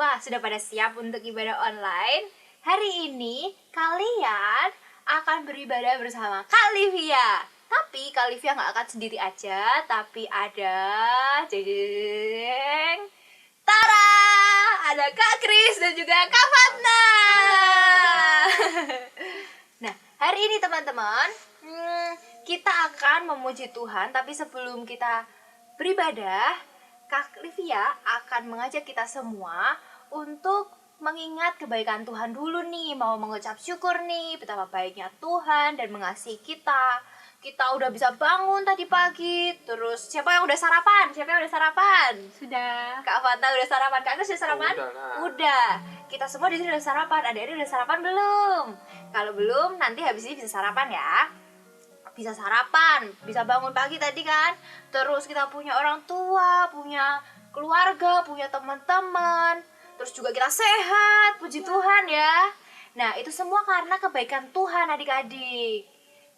Wah, sudah pada siap untuk ibadah online? Hari ini kalian akan beribadah bersama Kak Livia. Tapi Kak Livia nggak akan sendiri aja, tapi ada Tara, ada Kak Kris dan juga Kak Fatna. Nah, hari ini teman-teman, kita akan memuji Tuhan. Tapi sebelum kita beribadah, Kak Livia akan mengajak kita semua untuk mengingat kebaikan Tuhan dulu nih. Mau mengucap syukur nih, betapa baiknya Tuhan dan mengasihi kita. Kita udah bisa bangun tadi pagi. Terus siapa yang udah sarapan? Sudah. Kak Fanta udah sarapan. Kak Gus udah sarapan? Udah. Kita semua di sini udah sarapan. Adik-adik udah sarapan belum? Kalau belum, nanti habis ini bisa sarapan ya. Bisa sarapan, bisa bangun pagi tadi kan. Terus kita punya orang tua, punya keluarga, punya teman-teman. Terus juga kita sehat, puji Tuhan ya. Nah, itu semua karena kebaikan Tuhan adik-adik.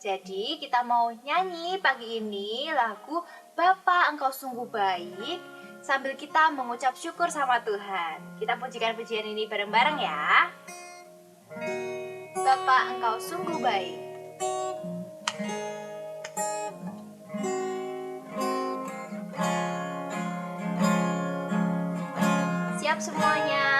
Jadi kita mau nyanyi pagi ini lagu Bapa Engkau Sungguh Baik, sambil kita mengucap syukur sama Tuhan. Kita pujikan pujian ini bareng-bareng ya. Bapa Engkau Sungguh Baik. Siap semuanya.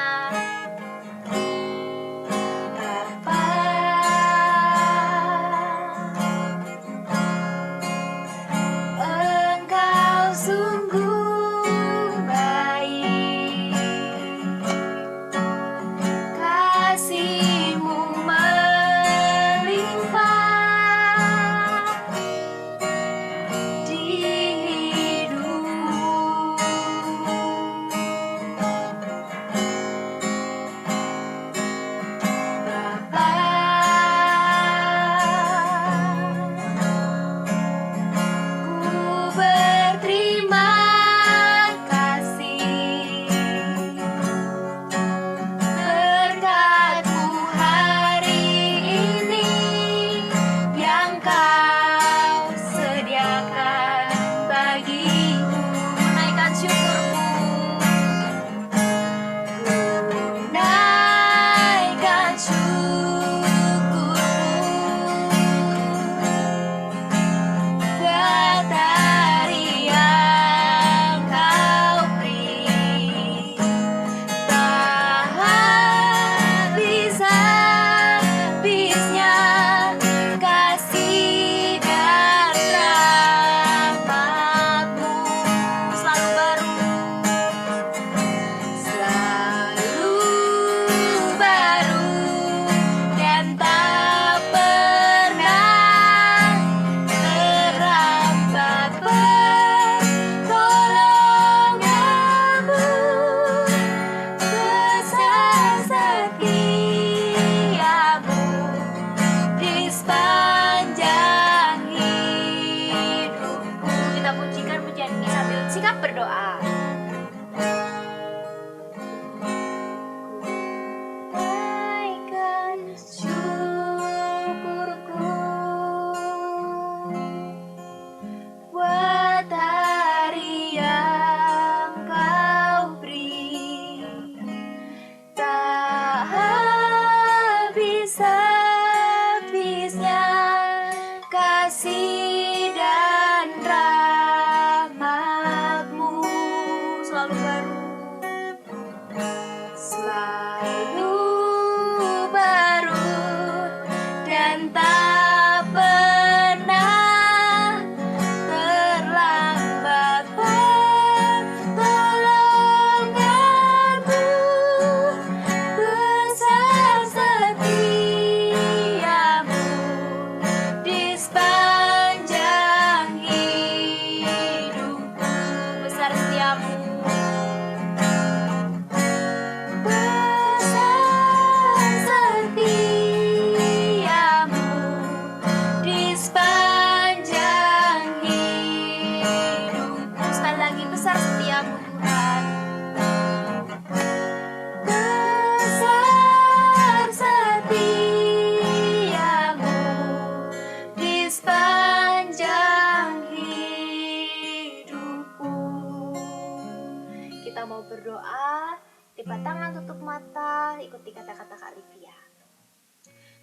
lipat tangan, tutup mata, ikuti kata-kata Kak Livia.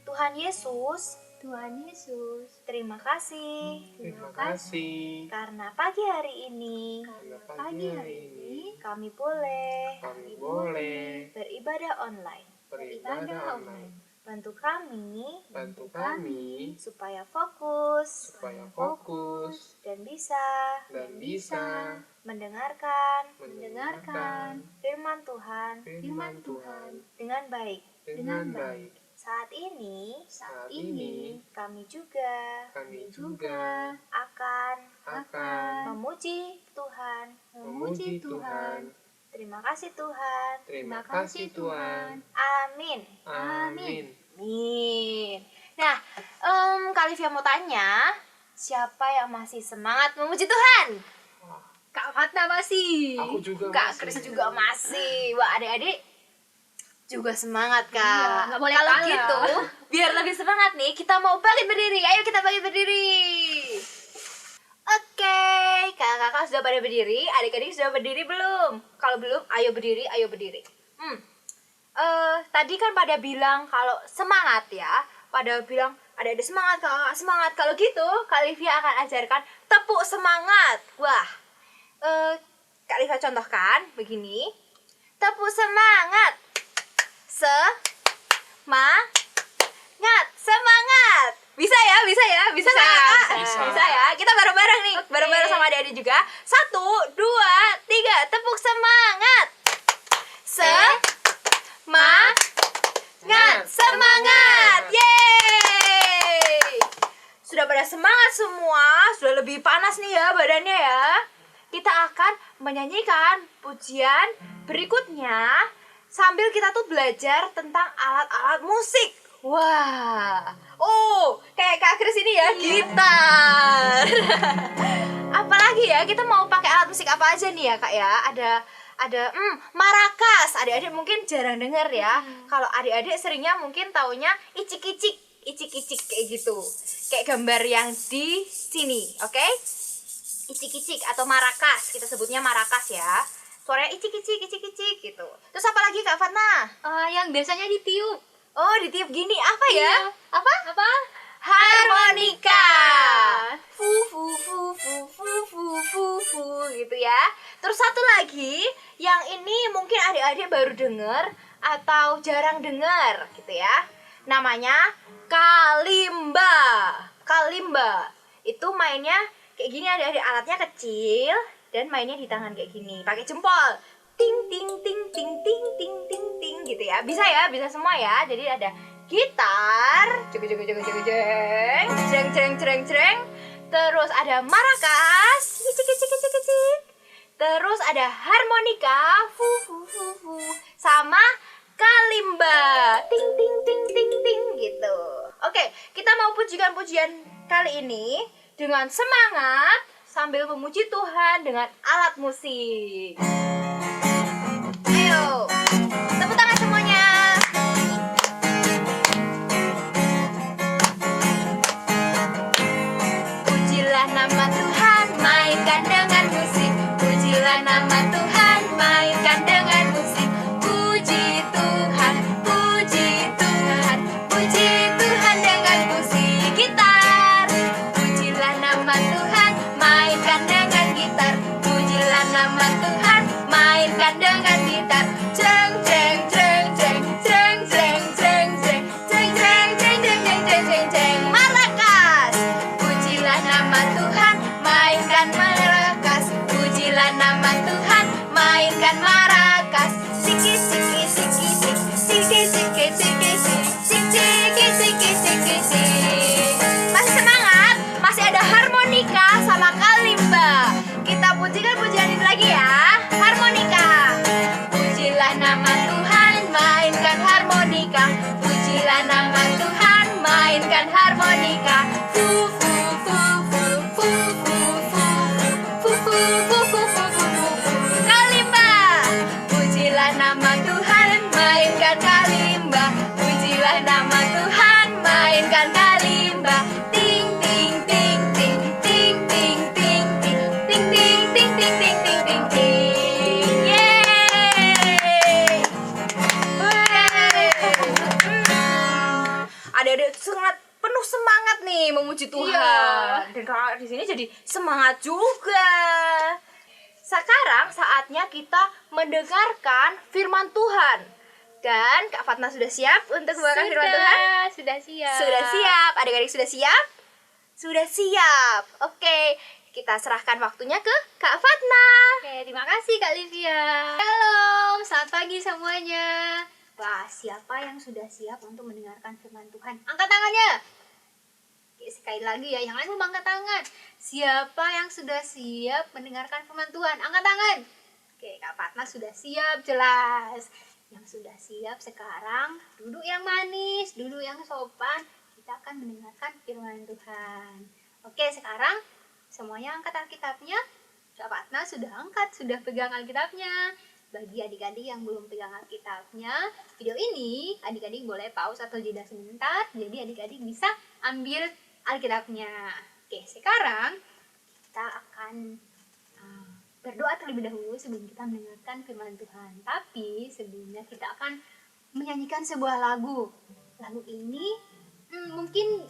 Tuhan Yesus, terima kasih karena pagi hari ini kami boleh beribadah online. Bantu kami supaya fokus dan bisa mendengarkan firman Tuhan dengan baik. Saat ini kami juga akan memuji Tuhan. Terima kasih Tuhan. Amin. Nah, Kak Livia mau tanya, siapa yang masih semangat memuji Tuhan? Kak Fatna masih. Aku juga Kak masih. Kris juga masih. Wah, adik-adik juga semangat, Kak. Iya, nggak boleh Kalau kalah. gitu, biar lebih semangat nih, kita mau bangkit berdiri. Ayo kita bangkit berdiri. Oke, kakak-kakak sudah pada berdiri, adik-adik sudah berdiri belum? Kalau belum, ayo berdiri. Tadi kan pada bilang kalau semangat ya, pada bilang adik-adik semangat, kakak semangat. Kalau gitu, Kak Livia akan ajarkan tepuk semangat. Wah, Kak Livia contohkan begini. Tepuk semangat. Semangat. Bisa ya? Bisa Kak? Bisa. Bisa ya. Kita bareng-bareng nih, Oke. bareng-bareng sama adik-adik juga. 1, 2, 3, tepuk semangat. Semangat. Yeay. Sudah pada semangat semua, sudah lebih panas nih ya badannya ya. Kita akan menyanyikan pujian berikutnya sambil kita tuh belajar tentang alat-alat musik. Wah, kayak Kak Kris ini ya, gitar. Apalagi ya, kita mau pakai alat musik apa aja nih ya Kak ya? Ada marakas. Adik-adik mungkin jarang dengar ya. Kalau adik-adik seringnya mungkin taunya icik-icik kayak gitu. Kayak gambar yang di sini, oke? Icik-icik atau marakas, kita sebutnya marakas ya. Suaranya icik-icik gitu. Terus apa lagi Kak Fatna? Yang biasanya ditiup. Oh, ditiup gini, apa ya? Iya. Apa? Harmonika. Fu gitu ya. Terus satu lagi, yang ini mungkin adik-adik baru dengar atau jarang dengar gitu ya. Namanya kalimba. Itu mainnya kayak gini adik-adik, alatnya kecil dan mainnya di tangan kayak gini, pakai jempol. Ting ting ting ting ting ting ting ting gitu ya. Bisa semua ya. Jadi ada gitar, jeng. Terus ada marakas, cik. Terus ada harmonika, fu. Sama kalimba, ting ting gitu. Oke, kita mau pujian kali ini dengan semangat sambil memuji Tuhan dengan alat musik. Ayo, tepuk tangan semuanya. Pujilah nama Tuhan, mainkan dengan musik. Pujilah nama Tuhan, mainkan dengan musik. Puji Tuhan dengan musik gitar. Pujilah nama Tuhan, mainkan dengan gitar. Pujilah nama Tuhan, mainkan dengan gitar. memuji Tuhan. Iya. Dan kakak di sini jadi semangat juga. Sekarang saatnya kita mendengarkan firman Tuhan. Dan Kak Fatna sudah siap untuk mendengarkan firman Tuhan? Sudah siap. Sudah siap. Adik-adik sudah siap? Sudah siap. Oke, kita serahkan waktunya ke Kak Fatna. Oke, terima kasih Kak Livia. Halo, selamat pagi semuanya. Wah, siapa yang sudah siap untuk mendengarkan firman Tuhan? Angkat tangannya. Oke, sekali lagi ya, yang lain belum angkat tangan. Siapa yang sudah siap mendengarkan firman Tuhan? Angkat tangan. Oke, Kak Fatma sudah siap, jelas. Yang sudah siap sekarang, duduk yang manis, duduk yang sopan. Kita akan mendengarkan firman Tuhan. Oke, sekarang semuanya angkat Alkitabnya. Kak Fatma sudah angkat, sudah pegang Alkitabnya. Bagi adik-adik yang belum pegang Alkitabnya, video ini adik-adik boleh pause atau jeda sebentar. Jadi adik-adik bisa ambil Alkitabnya. Oke, sekarang kita akan berdoa terlebih dahulu sebelum kita mendengarkan firman Tuhan. Tapi sebelumnya kita akan menyanyikan sebuah lagu. Lagu ini mungkin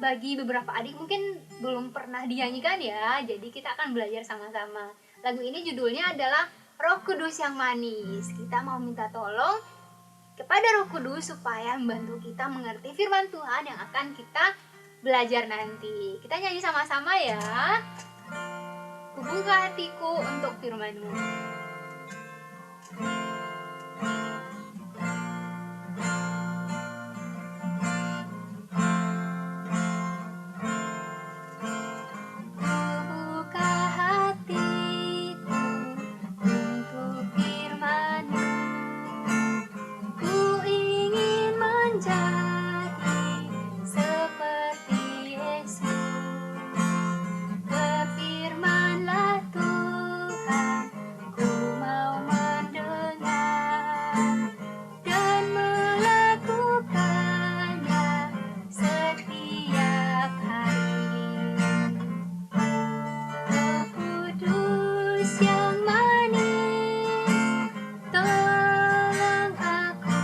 bagi beberapa adik mungkin belum pernah dinyanyikan ya. Jadi kita akan belajar sama-sama. Lagu ini judulnya adalah Roh Kudus yang Manis. Kita mau minta tolong kepada Roh Kudus supaya membantu kita mengerti firman Tuhan yang akan kita belajar nanti. Kita nyanyi sama-sama ya. Kubuka hatiku untuk firman-Mu. Kubuka hatiku untuk firman-Mu. Ku ingin menjadi seperti Yesus. Berfirmanlah Tuhan, ku mau mendengar dan melakukannya setiap hari. Roh Kudus yang manis, tolong aku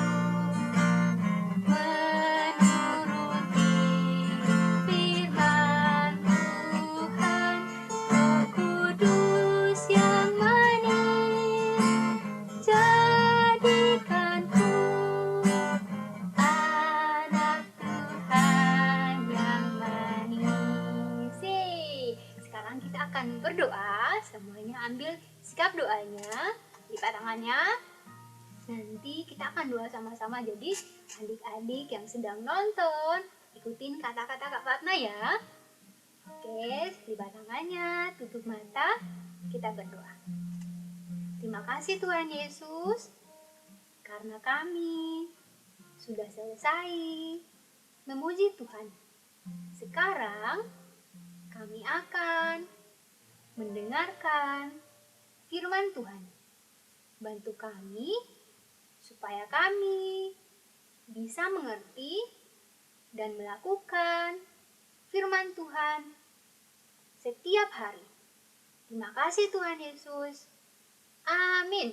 menuruti firman Tuhan. Roh Kudus yang manis, jadikanku anak Tuhan yang manis. Sekarang kita akan berdoa. Semuanya ambil sikap doanya, lipat tangannya. Nanti kita akan doa sama-sama. Jadi adik-adik yang sedang nonton, ikutin kata-kata Kak Fatna ya. Oke, lipat tangannya, tutup mata, kita berdoa. Terima kasih Tuhan Yesus, karena kami sudah selesai memuji Tuhan. Sekarang kami akan mendengarkan firman Tuhan. Bantu kami supaya kami bisa mengerti dan melakukan firman Tuhan setiap hari. Terima kasih Tuhan Yesus. Amin.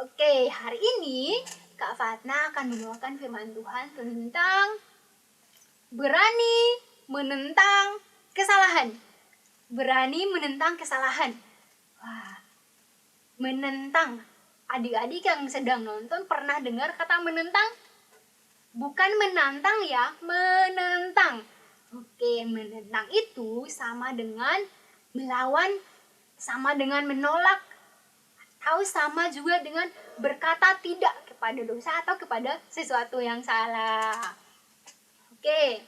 Oke, hari ini Kak Fatna akan membawakan firman Tuhan tentang berani menentang kesalahan. Berani menentang kesalahan. Wah, menentang. Adik-adik yang sedang nonton pernah dengar kata menentang? Bukan menantang ya, menentang. Oke, menentang itu sama dengan melawan, sama dengan menolak, atau sama juga dengan berkata tidak kepada dosa atau kepada sesuatu yang salah. Oke.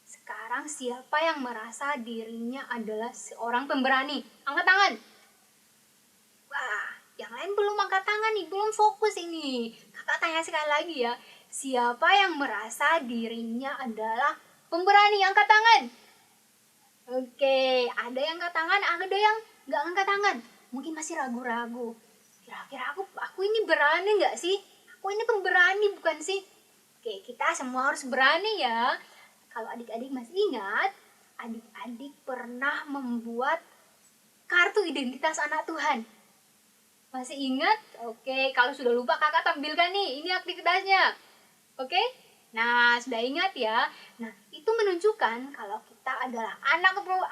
Sekarang siapa yang merasa dirinya adalah seorang pemberani? Angkat tangan. Wah, yang lain belum angkat tangan nih, belum fokus ini. Kakak tanya sekali lagi ya. Siapa yang merasa dirinya adalah pemberani? Angkat tangan. Oke, ada yang angkat tangan, ada yang nggak angkat tangan. Mungkin masih ragu-ragu. Kira-kira aku ini berani nggak sih? Aku ini pemberani bukan sih? Oke, kita semua harus berani ya. Kalau adik-adik masih ingat, adik-adik pernah membuat kartu identitas anak Tuhan. Masih ingat? Oke, kalau sudah lupa kakak tampilkan nih, ini aktivitasnya. Oke, Nah, sudah ingat ya? Nah, itu menunjukkan kalau kita adalah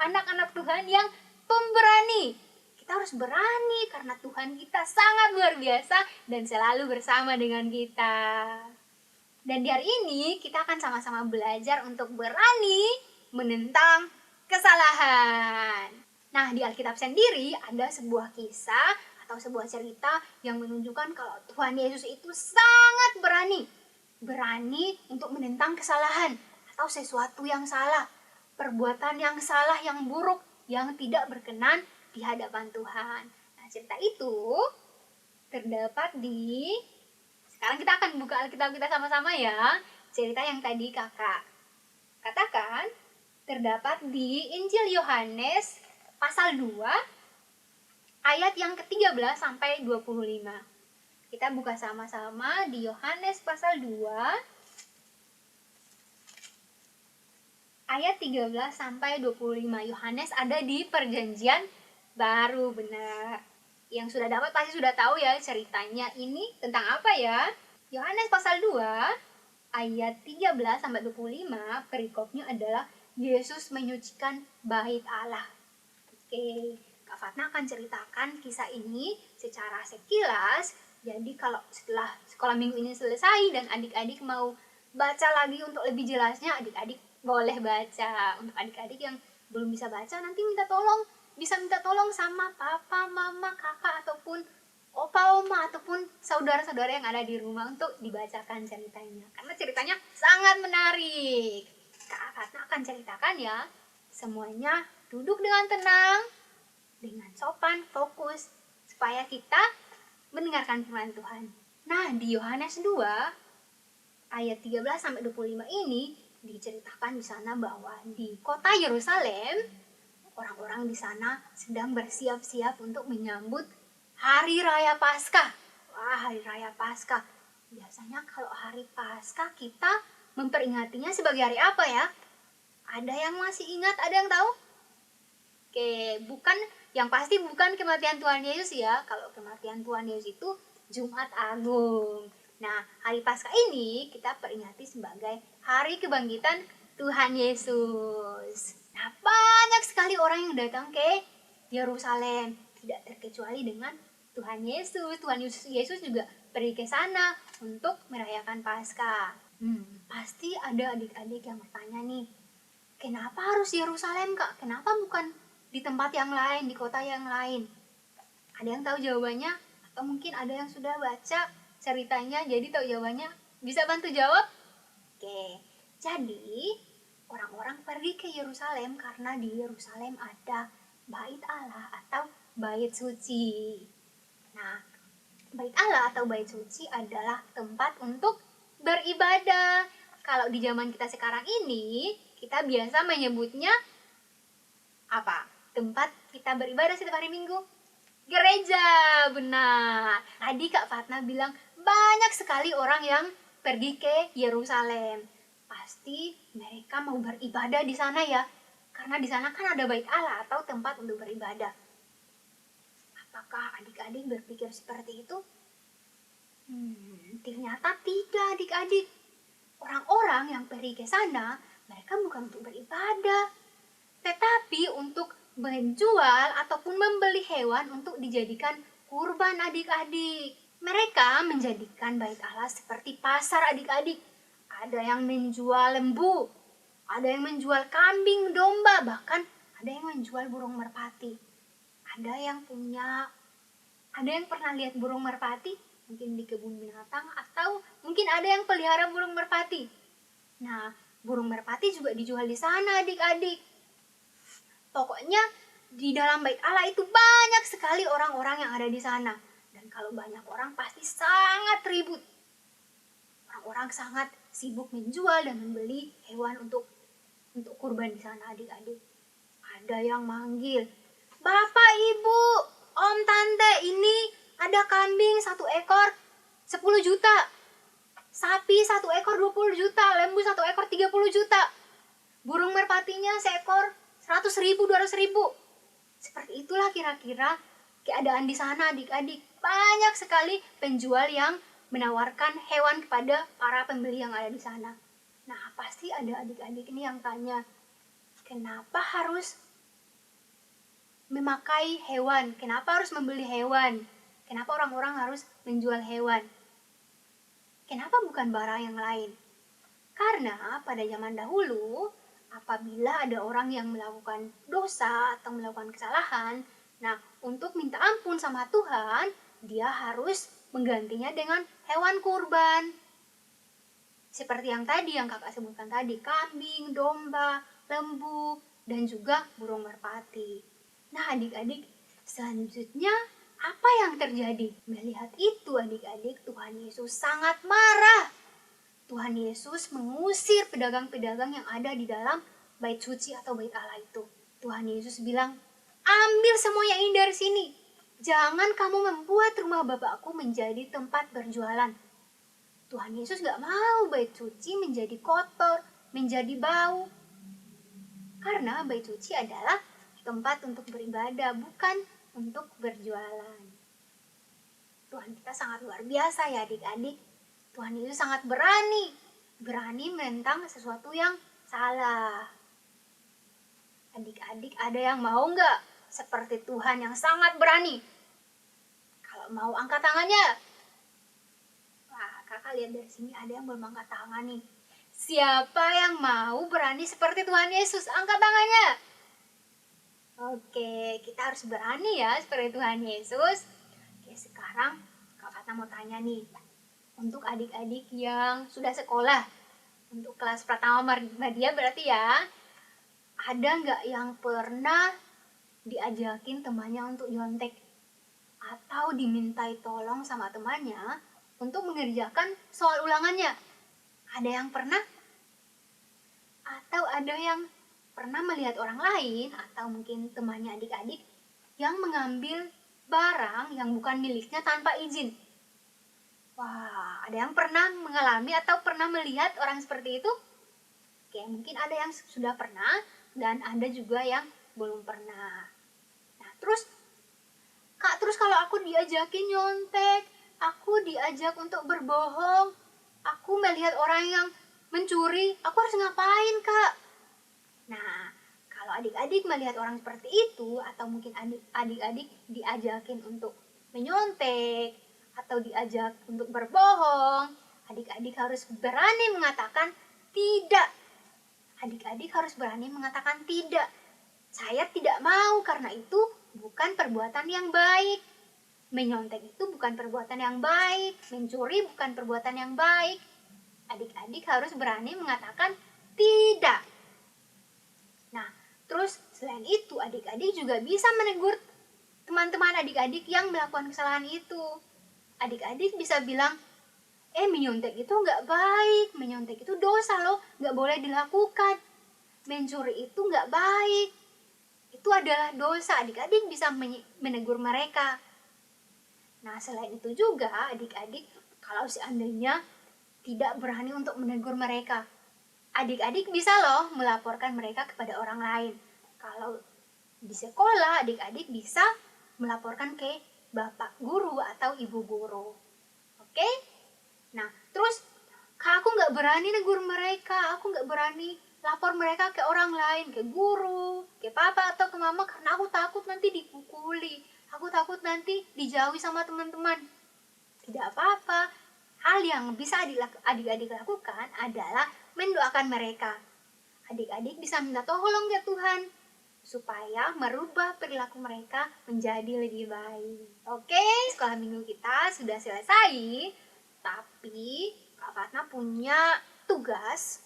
anak-anak Tuhan yang pemberani. Kita harus berani karena Tuhan kita sangat luar biasa dan selalu bersama dengan kita. Dan di hari ini kita akan sama-sama belajar untuk berani menentang kesalahan. Nah, di Alkitab sendiri ada sebuah kisah atau sebuah cerita yang menunjukkan kalau Tuhan Yesus itu sangat berani. Berani untuk menentang kesalahan atau sesuatu yang salah. Perbuatan yang salah, yang buruk, yang tidak berkenan di hadapan Tuhan. Nah, cerita itu terdapat di... Sekarang kita akan buka Alkitab kita sama-sama ya. Cerita yang tadi kakak katakan terdapat di Injil Yohanes pasal 2 ayat yang ke-13 sampai 25. Kita buka sama-sama di Yohanes pasal 2 ayat 13 sampai 25. Yohanes ada di Perjanjian Baru, benar. Yang sudah dapat pasti sudah tahu ya ceritanya ini tentang apa ya. Yohanes pasal 2 ayat 13 sampai 25, perikopnya adalah Yesus menyucikan bait Allah. Oke, Kak Fatna akan ceritakan kisah ini secara sekilas. Jadi kalau setelah sekolah minggu ini selesai dan adik-adik mau baca lagi untuk lebih jelasnya, adik-adik boleh baca. Untuk adik-adik yang belum bisa baca, nanti bisa minta tolong sama papa, mama, kakak, ataupun opa, oma, ataupun saudara-saudara yang ada di rumah untuk dibacakan ceritanya. Karena ceritanya sangat menarik. Kak Fatna akan ceritakan ya. Semuanya duduk dengan tenang, dengan sopan, fokus, supaya kita mendengarkan firman Tuhan. Nah, di Yohanes 2 ayat 13 sampai 25 ini diceritakan di sana bahwa di kota Yerusalem orang-orang di sana sedang bersiap-siap untuk menyambut Hari Raya Paskah. Wah, Hari Raya Paskah. Biasanya kalau Hari Paskah kita memperingatinya sebagai hari apa ya? Ada yang masih ingat? Ada yang tahu? Oke, yang pasti bukan kematian Tuhan Yesus ya. Kalau kematian Tuhan Yesus itu Jumat Agung. Nah, hari Paskah ini kita peringati sebagai hari kebangkitan Tuhan Yesus. Nah, banyak sekali orang yang datang ke Yerusalem. Tidak terkecuali dengan Tuhan Yesus. Tuhan Yesus juga pergi ke sana untuk merayakan Paskah. Pasti ada adik-adik yang bertanya nih, kenapa harus Yerusalem, Kak? Kenapa bukan di tempat yang lain, di kota yang lain? Ada yang tahu jawabannya? Atau mungkin ada yang sudah baca ceritanya jadi tahu jawabannya? Bisa bantu jawab? Oke, jadi orang-orang pergi ke Yerusalem karena di Yerusalem ada bait Allah atau bait suci. Nah, bait Allah atau bait suci adalah tempat untuk beribadah. Kalau di zaman kita sekarang ini, kita biasa menyebutnya apa? Tempat kita beribadah setiap hari Minggu? Gereja, benar. Tadi Kak Fatna bilang banyak sekali orang yang pergi ke Yerusalem. Pasti mereka mau beribadah di sana ya. Karena di sana kan ada bait Allah atau tempat untuk beribadah. Apakah adik-adik berpikir seperti itu? Ternyata tidak adik-adik. Orang-orang yang pergi ke sana, mereka bukan untuk beribadah, tetapi untuk menjual ataupun membeli hewan untuk dijadikan kurban adik-adik. Mereka menjadikan bait Allah seperti pasar adik-adik. Ada yang menjual lembu, ada yang menjual kambing, domba, bahkan ada yang menjual burung merpati. Ada yang pernah lihat burung merpati? Mungkin di kebun binatang atau mungkin ada yang pelihara burung merpati. Nah, burung merpati juga dijual di sana adik-adik. Pokoknya di dalam bait Allah itu banyak sekali orang-orang yang ada di sana. Dan kalau banyak orang pasti sangat ribut. Orang-orang sangat sibuk menjual dan membeli hewan untuk kurban di sana adik-adik. Ada yang manggil, Bapak, Ibu, Om, Tante, ini ada kambing 1 ekor 10 juta. Sapi 1 ekor 20 juta. Lembu 1 ekor 30 juta. Burung merpatinya seekor 100.000, 200.000. Seperti itulah kira-kira keadaan di sana adik-adik. Banyak sekali penjual yang menawarkan hewan kepada para pembeli yang ada di sana. Nah, pasti ada adik-adik ini yang tanya, kenapa harus memakai hewan? Kenapa harus membeli hewan? Kenapa orang-orang harus menjual hewan? Kenapa bukan barang yang lain? Karena pada zaman dahulu, apabila ada orang yang melakukan dosa atau melakukan kesalahan, nah untuk minta ampun sama Tuhan, dia harus menggantinya dengan hewan kurban. Seperti yang tadi, yang kakak sebutkan tadi, kambing, domba, lembu, dan juga burung merpati. Nah adik-adik, selanjutnya apa yang terjadi? Melihat itu adik-adik, Tuhan Yesus sangat marah. Tuhan Yesus mengusir pedagang-pedagang yang ada di dalam bait suci atau bait Allah itu. Tuhan Yesus bilang, ambil semuanya ini dari sini. Jangan kamu membuat rumah Bapakku menjadi tempat berjualan. Tuhan Yesus gak mau bait suci menjadi kotor, menjadi bau. Karena bait suci adalah tempat untuk beribadah, bukan untuk berjualan. Tuhan kita sangat luar biasa ya adik-adik. Tuhan Yesus sangat berani menentang sesuatu yang salah. Adik-adik ada yang mau nggak seperti Tuhan yang sangat berani? Kalau mau angkat tangannya. Wah, kakak lihat dari sini ada yang belum angkat tangan nih. Siapa yang mau berani seperti Tuhan Yesus? Angkat tangannya. Oke, kita harus berani ya seperti Tuhan Yesus. Oke, sekarang Kak Fatna mau tanya nih. Untuk adik-adik yang sudah sekolah, untuk kelas pertama Madya berarti ya, ada nggak yang pernah diajakin temannya untuk nyontek? Atau dimintai tolong sama temannya untuk mengerjakan soal ulangannya? Ada yang pernah? Atau ada yang pernah melihat orang lain, atau mungkin temannya adik-adik, yang mengambil barang yang bukan miliknya tanpa izin? Wah, ada yang pernah mengalami atau pernah melihat orang seperti itu? Oke, mungkin ada yang sudah pernah dan ada juga yang belum pernah. Nah, terus kalau aku diajakin nyontek, aku diajak untuk berbohong, aku melihat orang yang mencuri, aku harus ngapain, Kak? Nah, kalau adik-adik melihat orang seperti itu, atau mungkin adik-adik diajakin untuk menyontek, atau diajak untuk berbohong, adik-adik harus berani mengatakan tidak. Adik-adik harus berani mengatakan tidak. Saya tidak mau karena itu bukan perbuatan yang baik. Menyontek itu bukan perbuatan yang baik. Mencuri bukan perbuatan yang baik. Adik-adik harus berani mengatakan tidak. Nah, terus selain itu adik-adik juga bisa menegur teman-teman adik-adik yang melakukan kesalahan itu. Adik-adik bisa bilang, menyontek itu nggak baik, menyontek itu dosa loh, nggak boleh dilakukan. Mencuri itu nggak baik, itu adalah dosa. Adik-adik bisa menegur mereka. Nah, selain itu juga adik-adik kalau seandainya tidak berani untuk menegur mereka, adik-adik bisa loh melaporkan mereka kepada orang lain. Kalau di sekolah, adik-adik bisa melaporkan ke bapak guru atau ibu guru. Oke? Nah, terus Kak, aku nggak berani negur mereka, aku nggak berani lapor mereka ke orang lain, ke guru, ke papa atau ke mama, karena aku takut nanti dipukuli, aku takut nanti dijauhi sama teman-teman. Tidak apa-apa, hal yang bisa adik-adik lakukan adalah mendoakan mereka. Adik-adik bisa minta tolong ke Tuhan, supaya merubah perilaku mereka menjadi lebih baik. Oke, sekolah minggu kita sudah selesai, tapi Kak Fatna punya tugas.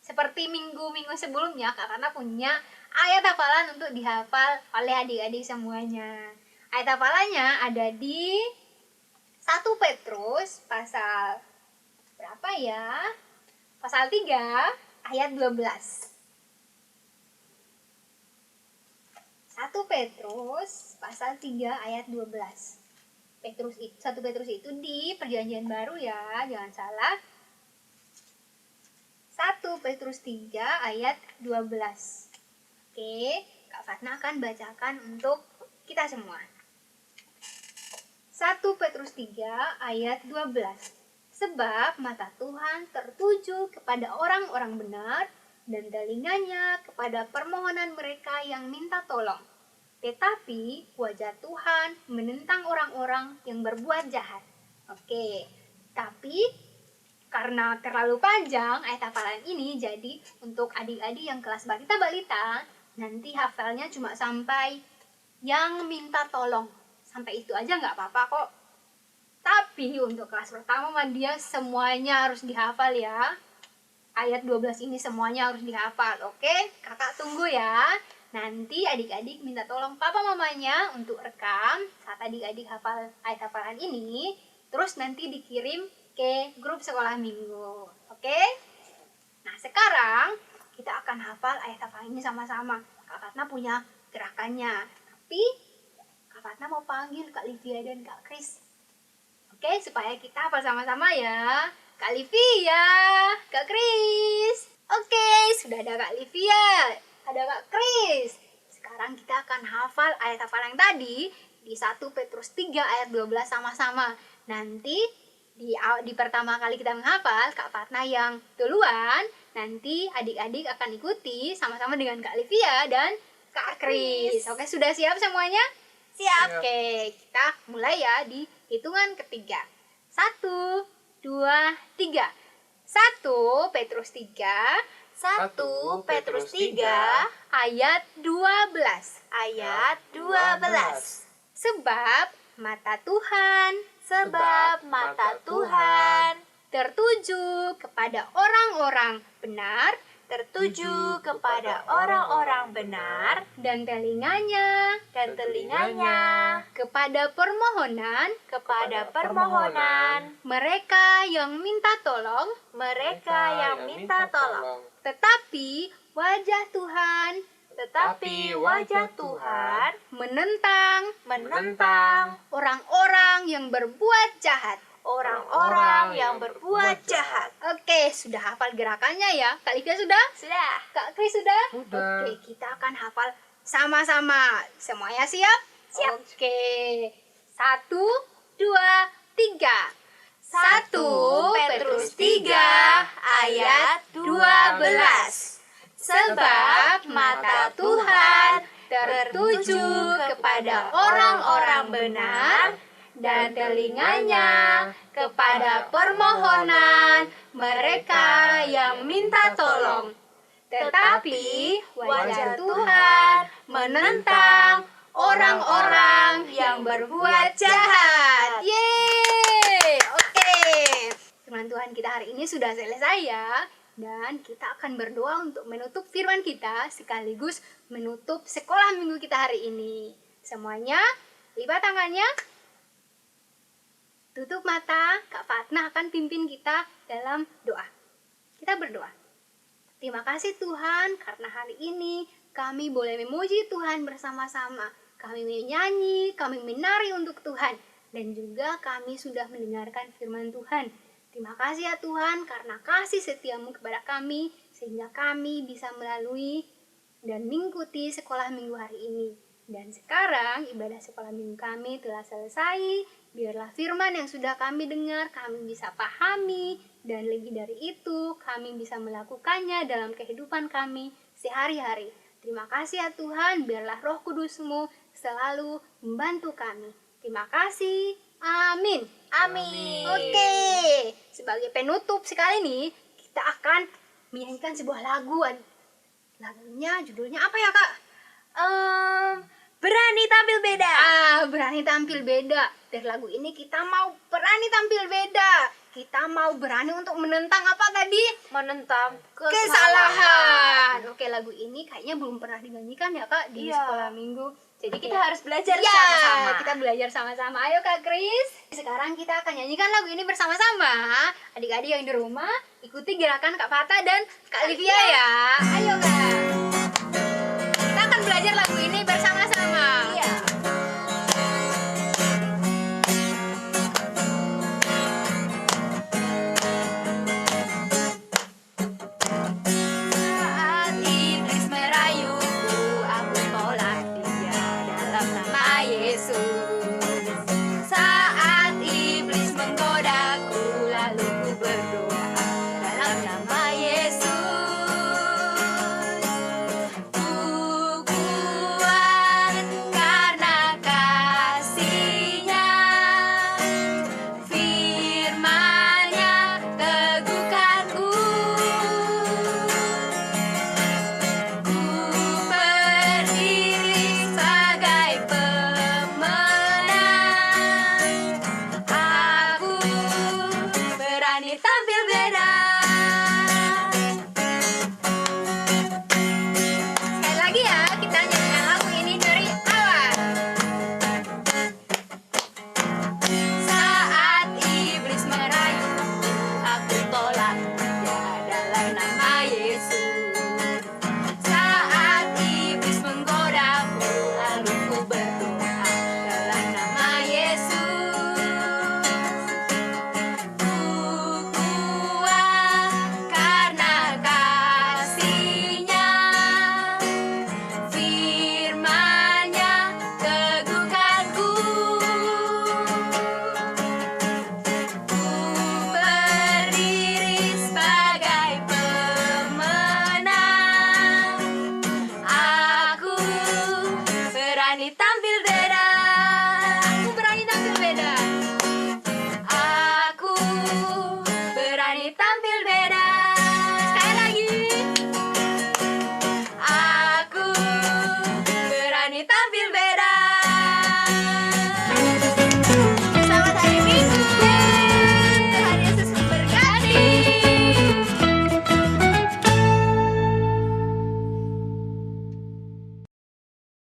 Seperti minggu-minggu sebelumnya, Kak Fatna punya ayat hafalan untuk dihafal oleh adik-adik semuanya. Ayat hafalannya ada di 1 Petrus pasal berapa ya? Pasal 3 ayat 12. 1 Petrus pasal 3 ayat 12. 1 Petrus itu di Perjanjian Baru ya, jangan salah. 1 Petrus 3 ayat 12. Oke, Kak Fatna akan bacakan untuk kita semua. 1 Petrus 3 ayat 12. Sebab mata Tuhan tertuju kepada orang-orang benar dan telinganya kepada permohonan mereka yang minta tolong. Tetapi wajah Tuhan menentang orang-orang yang berbuat jahat. Oke, tapi karena terlalu panjang ayat hafalan ini, jadi untuk adik-adik yang kelas balita-balita, nanti hafalnya cuma sampai yang minta tolong. Sampai itu aja nggak apa-apa kok. Tapi untuk kelas pertama mah dia semuanya harus dihafal ya. Ayat 12 ini semuanya harus dihafal. Oke, kakak tunggu ya. Nanti adik-adik minta tolong papa mamanya untuk rekam saat adik-adik hafal ayat hafalan ini. Terus nanti dikirim ke grup sekolah minggu. Oke? Nah, sekarang kita akan hafal ayat hafalan ini sama-sama. Kak Fatna punya gerakannya. Tapi Kak Fatna mau panggil Kak Livia dan Kak Kris. Oke, supaya kita hafal sama-sama ya. Kak Livia, Kak Kris. Oke, sudah ada Kak Livia, ada Kak Kris. Sekarang kita akan hafal ayat hafalan yang tadi di 1 Petrus 3 ayat 12 sama-sama. Nanti di pertama kali kita menghafal, Kak Fatna yang duluan, nanti adik-adik akan ikuti sama-sama dengan Kak Livia dan Kak Kris. Oke, sudah siap semuanya? Siap. Oke, kita mulai ya di hitungan ketiga. 1, 2, 3. 1 Petrus 3 1 Petrus 3 ayat 12. ayat 12. Sebab mata Tuhan Sebab mata Tuhan tertuju kepada orang-orang benar tertuju kepada orang-orang benar dan telinganya dan telinganya kepada permohonan kepada permohonan mereka yang minta tolong. mereka yang minta tolong. Tetapi wajah Tuhan Tetapi wajah Tuhan menentang orang-orang yang berbuat jahat. orang-orang yang berbuat jahat. Oke, sudah hafal gerakannya ya? Kak Livia sudah? Sudah. Kak Kris sudah? Sudah. Oke, kita akan hafal sama-sama. Semuanya siap? Siap. Oke. 1, 2, 3. 1 Petrus 3 ayat 12. Sebab mata Tuhan tertuju kepada orang-orang benar dan telinganya kepada permohonan mereka yang minta tolong. Tetapi wajah Tuhan menentang orang-orang yang berbuat jahat. Yeay! Oke. Firman Tuhan kita hari ini sudah selesai ya. Dan kita akan berdoa untuk menutup firman kita sekaligus menutup sekolah minggu kita hari ini. Semuanya lipat tangannya. Tutup mata, Kak Fatna akan pimpin kita dalam doa. Kita berdoa. Terima kasih Tuhan karena hari ini kami boleh memuji Tuhan bersama-sama. Kami menyanyi, kami menari untuk Tuhan. Dan juga kami sudah mendengarkan firman Tuhan. Terima kasih ya Tuhan karena kasih setiamu kepada kami. Sehingga kami bisa melalui dan mengikuti sekolah minggu hari ini. Dan sekarang ibadah sekolah minggu kami telah selesai. Biarlah firman yang sudah kami dengar kami bisa pahami. Dan lebih dari itu kami bisa melakukannya dalam kehidupan kami sehari-hari. Terima kasih ya Tuhan, biarlah Roh Kudus-Mu selalu membantu kami. Terima kasih. Amin. Amin. Oke, sebagai penutup sekali nih, kita akan menyanyikan sebuah lagu. Lagunya judulnya apa ya Kak? Berani tampil beda. Berani tampil beda. Dari lagu ini kita mau berani tampil beda. Kita mau berani untuk menentang apa tadi? Menentang Kesalahan. Oke, lagu ini kayaknya belum pernah dinyanyikan ya Kak di Iya. sekolah minggu. Jadi Oke. kita harus belajar Ya, sama-sama. kita belajar sama-sama. Ayo Kak Kris. Sekarang kita akan nyanyikan lagu ini bersama-sama. Adik-adik yang di rumah, ikuti gerakan Kak Fata dan Kak Livia ya. Ayo Kak. Kita akan belajar lagu ini bersama-sama. Iya. Saat iblis merayuku, aku tolak dia dalam nama Yesus. Saat iblis menggodaku, lalu wanita